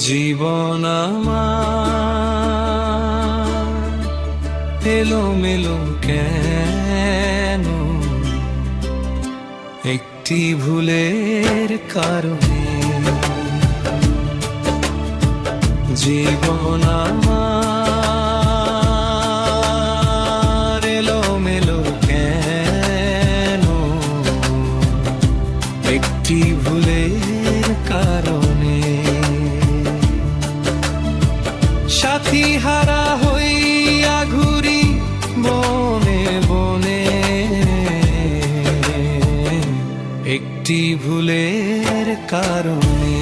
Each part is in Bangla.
জীবন আমার এলোমেলো কেন, একটি ভুলের কারণে। জীবন আমার এলোমেলো কেন, একটি ভুলের কারণে। সাথী হারা হইয়া ঘুরি বনে বনে, একটি ভুলের কারণে।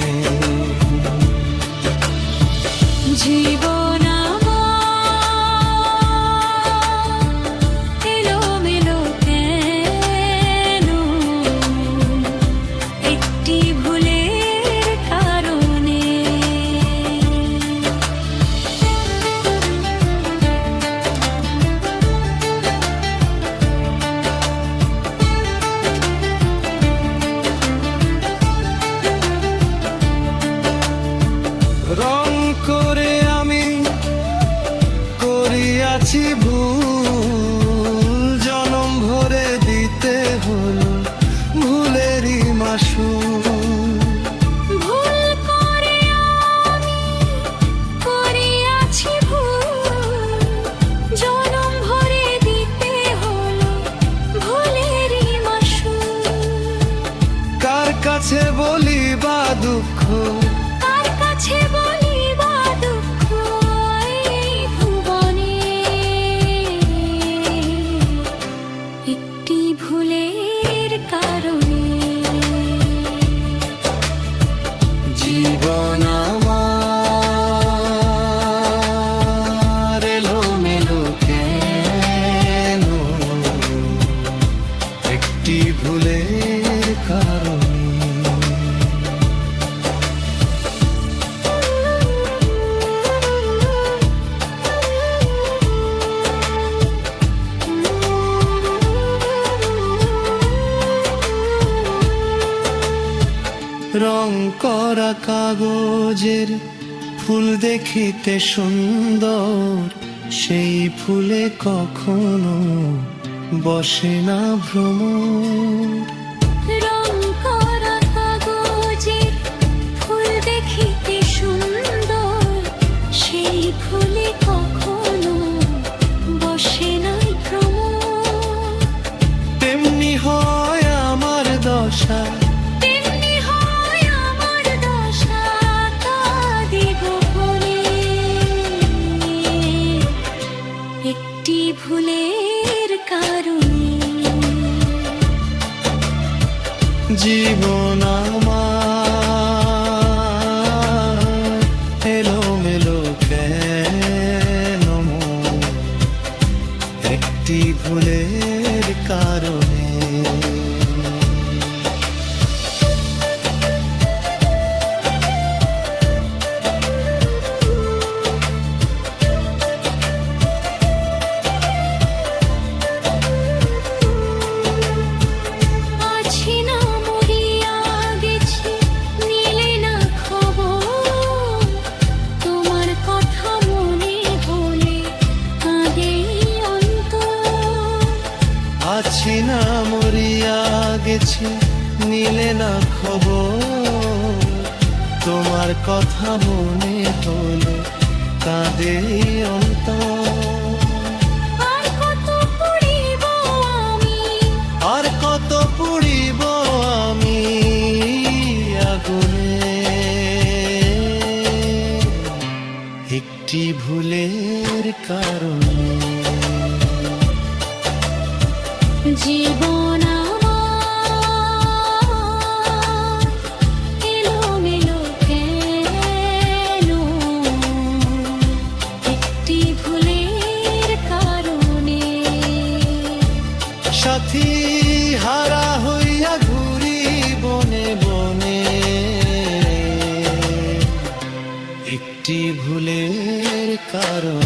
জীবন আমার এলোমেলো কেন, একটি ভুলের কারণে। রং করে আমি করিয়াছি ভুল, জনম ভরে দিতে হলো ভুলেরই মাসুল। ভুল করে আমি করিয়াছি ভুল, জনম ভরে দিতে হলো ভুলেরই মাসুল। কার কাছে বলি বা দুঃখ, কার কাছে বলি বা দুঃখ, এই ভুবনে একটি ভুলের কারণে। জীবন আমার এলোমেলো কেন, একটি ভুলের কারণে। রং করা কাগজের ফুল দেখিতে সুন্দর, সেই ফুলে কখনো বসে না ভ্রমর। রং করা কাগজের ফুল দেখিতে সুন্দর, সেই ফুলে কখনো বসে নাই ভ্রমর। তেমনি হয় আমার দশা, তেমনি হয় আমার দশা, কাঁদি গোপনে একটি ভুলের কারণে। জীবন আমার এলোমেলো কেন, একটি ভুলের কারণে। আছি না মরিয়া গেছি, নিলে না খবর, তোমার কথা মনে হলে কাঁদে অন্তর। আছি না মরিয়া গেছি, নিলে না খবর, তোমার কথা মনে হলো কাঁদে অন্তর। আর কত পড়িব আমি, আর কত পুড়িব আমি আগুনে, একটি ভুলের কারণে। জীবন আমার এলোমেলো কেন, একটি ভুলের কারণে। সাথী হারা হইয়া ঘুরি বনে বনে, একটি ভুলের কারণে।